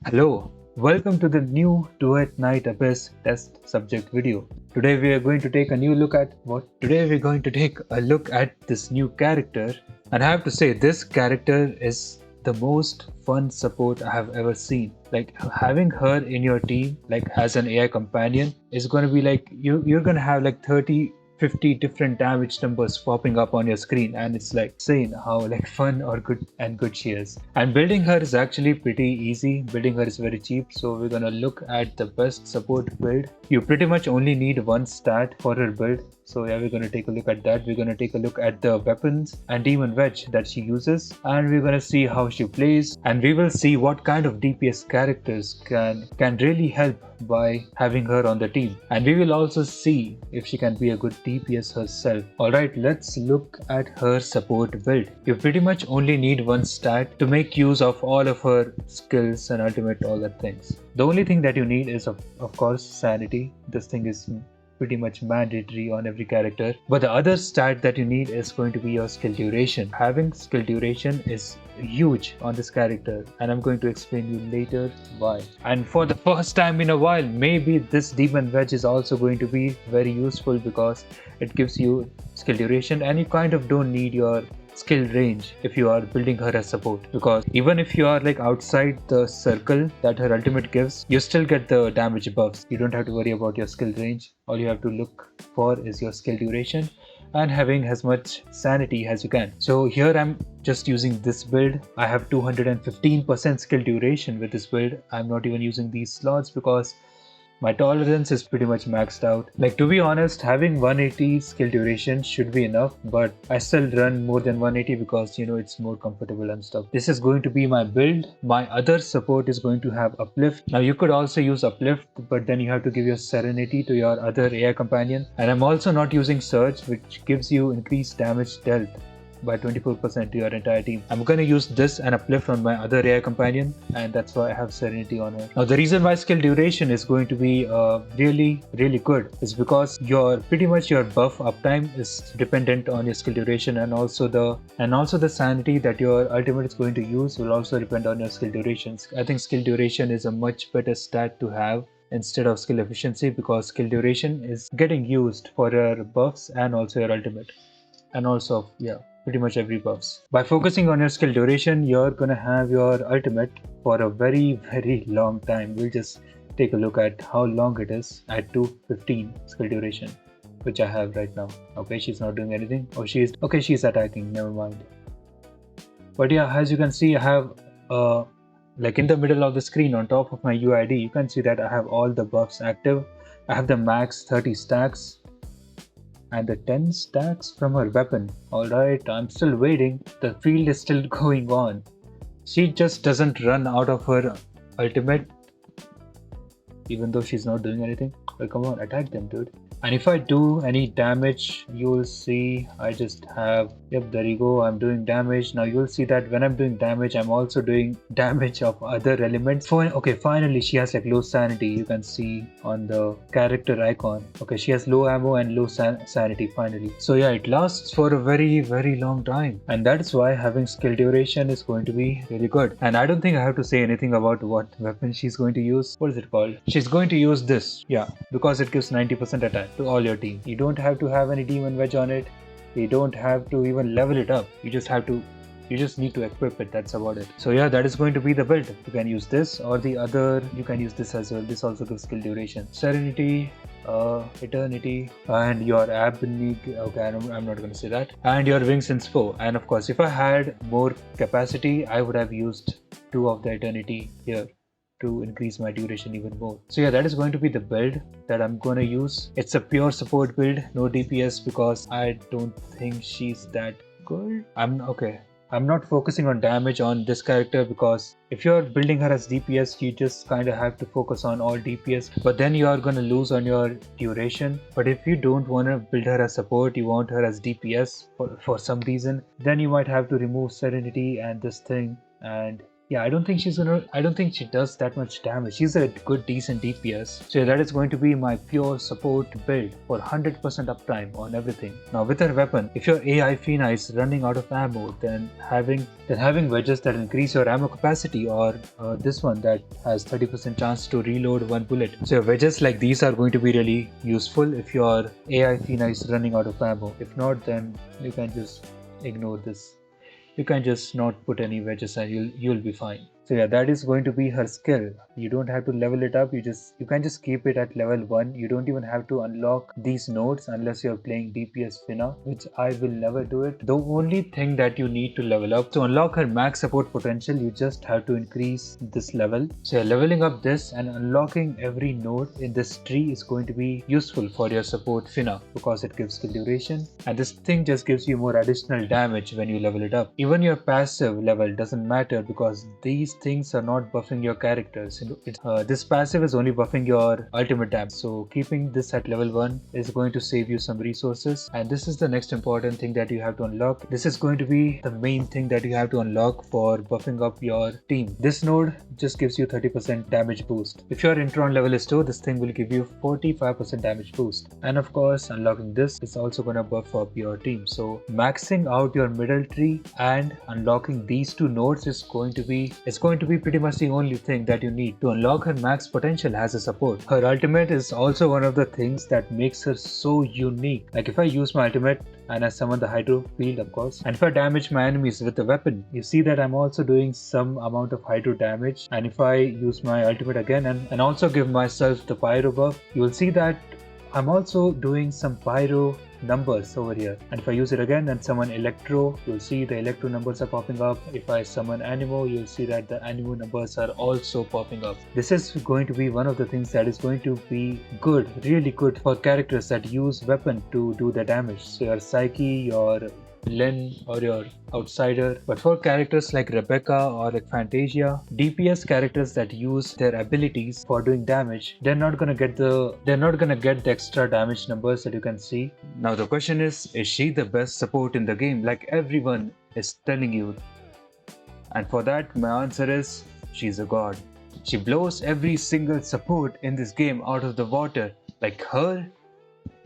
Hello, welcome to the new Duet Night Abyss test subject video. Today we are going to take a new look at what? Today we're going to take a look at this new character, and I have to say this character is the most fun support I have ever seen. Like having her in your team, like as an AI companion, is going to be like you're going to have like 30 50 different damage numbers popping up on your screen, and it's like insane how like fun or good she is. And building her is actually pretty easy. Building her is very cheap, so we're gonna look at the best support build. You pretty much only need one stat for her build, so yeah, we're gonna take a look at that. We're gonna take a look at the weapons and Demon Wedge that she uses, and we're gonna see how she plays, and we will see what kind of DPS characters can really help by having her on the team. And we will also see if she can be a good DPS herself. Alright, let's look at her support build. You pretty much only need one stat to make use of all of her skills and ultimate, all that things. The only thing that you need is of course sanity. This thing is pretty much mandatory on every character. But the other stat that you need is going to be your skill duration. Having skill duration is huge on this character, and I'm going to explain you later why. And for the first time in a while, maybe this Demon Wedge is also going to be very useful because it gives you skill duration, and you kind of don't need your skill range if you are building her as support, because even if you are like outside the circle that her ultimate gives, you still get the damage buffs. You don't have to worry about your skill range. All you have to look for is your skill duration and having as much sanity as you can. So here I'm just using this build. I have 215% skill duration with this build. I'm not even using these slots because my tolerance is pretty much maxed out. Like, to be honest, having 180 skill duration should be enough, but I still run more than 180 because it's more comfortable and stuff. This is going to be my build. My other support is going to have uplift. Now you could also use uplift, but then you have to give your serenity to your other AI companion. And I'm also not using surge, which gives you increased damage dealt by 24% to your entire team. I'm gonna use this and uplift on my other AI companion, and that's why I have Serenity on her. Now the reason why skill duration is going to be really good is because pretty much your buff uptime is dependent on your skill duration, and also the sanity that your ultimate is going to use will also depend on your skill durations. I think skill duration is a much better stat to have instead of skill efficiency, because skill duration is getting used for your buffs and also your ultimate, and also pretty much every buffs. By focusing on your skill duration, you're gonna have your ultimate for a very long time. We'll just take a look at how long it is at 215 skill duration, which I have right now. Okay, she's not doing anything. Oh, she's attacking, never mind. But yeah, as you can see, I have like in the middle of the screen on top of my UID, you can see that I have all the buffs active. I have the max 30 stacks and the 10 stacks from her weapon. Alright, I'm still waiting. The field is still going on. She just doesn't run out of her ultimate, even though she's not doing anything. Well, come on, attack them, dude. And if I do any damage, you'll see I just have, yep, there you go, I'm doing damage. Now you'll see that when I'm doing damage, I'm also doing damage of other elements. Okay, finally she has like low sanity. You can see on the character icon. Okay, she has low ammo and low sanity finally. So yeah, it lasts for a very long time, and that's why having skill duration is going to be really good. And I don't think I have to say anything about what weapon she's going to use. What is it called? She's going to use this, yeah, because it gives 90% attack to all your team. You don't have to have any Demon Wedge on it. You don't have to even level it up. You just need to equip it. That's about it. So yeah, that is going to be the build. You can use this or the other. You can use this as well. This also gives skill duration, Serenity, Eternity, and your okay, I'm not going to say that, and your Wings Inspo. And of course, if I had more capacity, I would have used 2 of the Eternity here to increase my duration even more. So yeah, that is going to be the build that I'm gonna use. It's a pure support build, no DPS, because I don't think she's that good. I'm not focusing on damage on this character, because if you're building her as DPS, you just kind of have to focus on all DPS, but then you are gonna lose on your duration. But if you don't want to build her as support, you want her as DPS for some reason, then you might have to remove Serenity and this thing, and Yeah, I don't think she does that much damage. She's a good decent DPS. So that is going to be my pure support build for 100% uptime on everything. Now with her weapon, if your AI Fina is running out of ammo, then having wedges that increase your ammo capacity, or this one that has 30% chance to reload one bullet. So your wedges like these are going to be really useful if your AI Fina is running out of ammo. If not, then you can just ignore this. You can just not put any wedges and you'll be fine. So yeah, that is going to be her skill. You don't have to level it up. You can just keep it at level 1. You don't even have to unlock these nodes unless you're playing DPS Fina, which I will never do it. The only thing that you need to level up to unlock her max support potential, you just have to increase this level. So yeah, leveling up this and unlocking every node in this tree is going to be useful for your support Fina because it gives skill duration, and this thing just gives you more additional damage when you level it up. Even your passive level doesn't matter because these things are not buffing your characters. This passive is only buffing your ultimate damage. So keeping this at level 1 is going to save you some resources, and this is the next important thing that you have to unlock. This is going to be the main thing that you have to unlock for buffing up your team. This node just gives you 30% damage boost. If your Intron level is 2, this thing will give you 45% damage boost. And of course, unlocking this is also going to buff up your team. So maxing out your middle tree and unlocking these two nodes is going to be pretty much the only thing that you need to unlock her max potential as a support. Her ultimate is also one of the things that makes her so unique. Like if I use my ultimate and I summon the hydro field, of course, and if I damage my enemies with the weapon, you see that I'm also doing some amount of hydro damage. And if I use my ultimate again and also give myself the pyro buff, you will see that I'm also doing some pyro numbers over here. And if I use it again and summon electro, you'll see the electro numbers are popping up. If I summon animo, you'll see that the animo numbers are also popping up. This is going to be one of the things that is going to be good, really good for characters that use weapon to do the damage. So your Psyche, your Lynn, or your outsider. But for characters like Rebecca or like Fantasia, DPS characters that use their abilities for doing damage, they're not gonna get the extra damage numbers that you can see. Now the question is she the best support in the game like everyone is telling you? And for that my answer is she's a god. She blows every single support in this game out of the water. Like her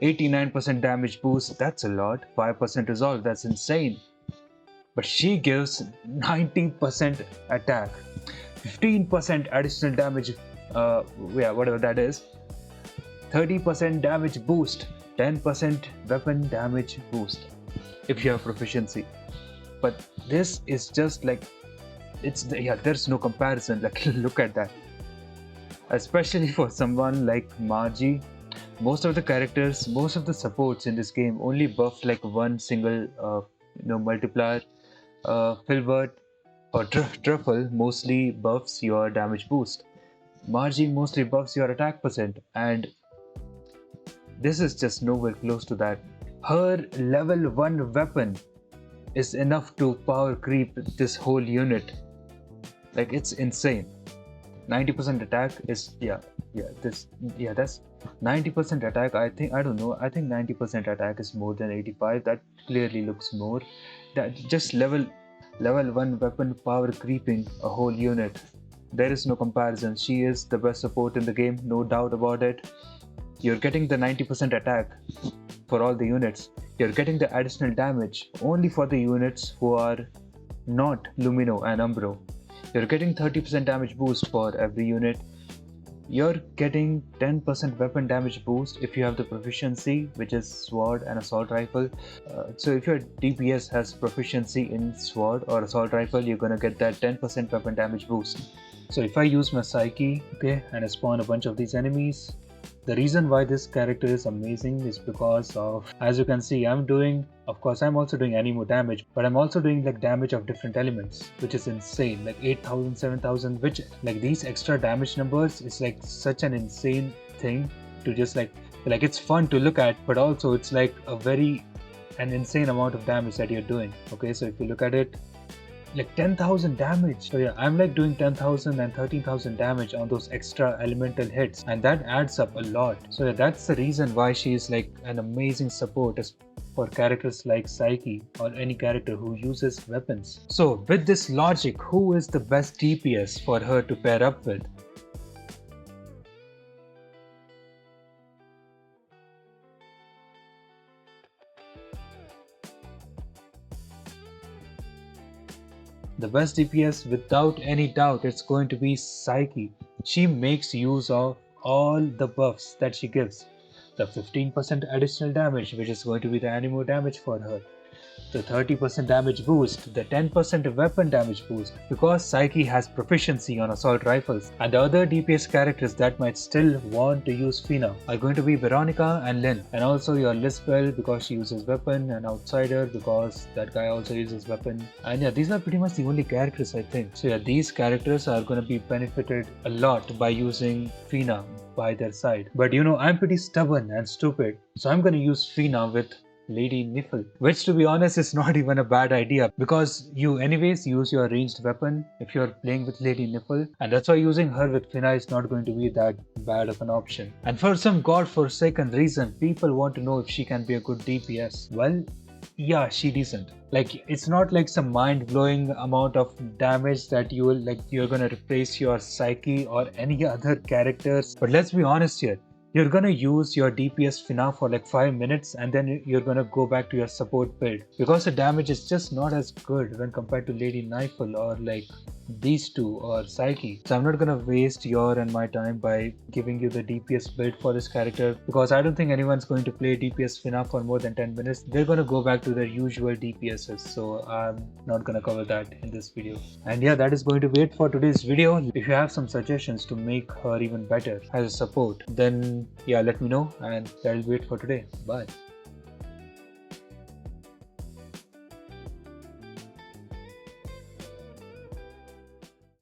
89% damage boost, that's a lot. 5% resolve, that's insane. But she gives 90% attack, 15% additional damage, whatever that is, 30% damage boost, 10% weapon damage boost if you have proficiency. But this is just like, there's no comparison. Like, look at that. Especially for someone like Margie. Most of the supports in this game only buff like one single multiplier. Filbert or Truffle mostly buffs your damage boost. Margie mostly buffs your attack percent, and this is just nowhere close to that. Her level 1 weapon is enough to power creep this whole unit. Like, it's insane. 90% attack is that's 90% attack. I think 90% attack is more than 85. That clearly looks more. That just level 1 weapon power creeping a whole unit. There is no comparison. She is the best support in the game, no doubt about it. You're getting the 90% attack for all the units. You're getting the additional damage only for the units who are not Lumino and Umbro. You're getting 30% damage boost for every unit. You're getting 10% weapon damage boost if you have the proficiency, which is sword and assault rifle. So if your DPS has proficiency in sword or assault rifle, you're gonna get that 10% weapon damage boost. So if I use my Psyche, okay, and I spawn a bunch of these enemies, the reason why this character is amazing is because of, as you can see, I'm also doing animo damage, but I'm also doing like damage of different elements, which is insane, like 8,000, 7,000, which like these extra damage numbers is like such an insane thing to just like it's fun to look at, but also it's like an insane amount of damage that you're doing. Okay, so if you look at it, like 10,000 damage. So yeah, I'm like doing 10,000 and 13,000 damage on those extra elemental hits, and that adds up a lot. So yeah, that's the reason why she is like an amazing support. for characters like Psyche or any character who uses weapons. So with this logic, who is the best DPS for her to pair up with? The best DPS, without any doubt, it's going to be Psyche. She makes use of all the buffs that she gives. The 15% additional damage, which is going to be the anemo damage for her, the 30% damage boost, the 10% weapon damage boost, because Psyche has proficiency on assault rifles. And the other DPS characters that might still want to use Fina are going to be Veronica and Lynn, and also your Lisbel because she uses weapon, and Outsider because that guy also uses weapon. And yeah, these are pretty much the only characters I think. So yeah, these characters are going to be benefited a lot by using Fina by their side. But you know, I'm pretty stubborn and stupid, so I'm going to use Fina with Lady Niffle, which to be honest is not even a bad idea because you anyways use your ranged weapon if you're playing with Lady Niffle, and that's why using her with Fina is not going to be that bad of an option. And for some godforsaken reason, people want to know if she can be a good DPS. Well, yeah, she decent. Like, it's not like some mind-blowing amount of damage that you're gonna replace your Psyche or any other characters, but let's be honest here, you're gonna use your DPS Fina for like 5 minutes and then you're gonna go back to your support build because the damage is just not as good when compared to Lady Nightfall or like these two or Psyche. So I'm not gonna waste your and my time by giving you the DPS build for this character because I don't think anyone's going to play DPS Fina for more than 10 minutes. They're gonna go back to their usual DPSs, so I'm not gonna cover that in this video. And yeah, that is going to be it for today's video. If you have some suggestions to make her even better as a support, then yeah, let me know, and that'll be it for today. Bye.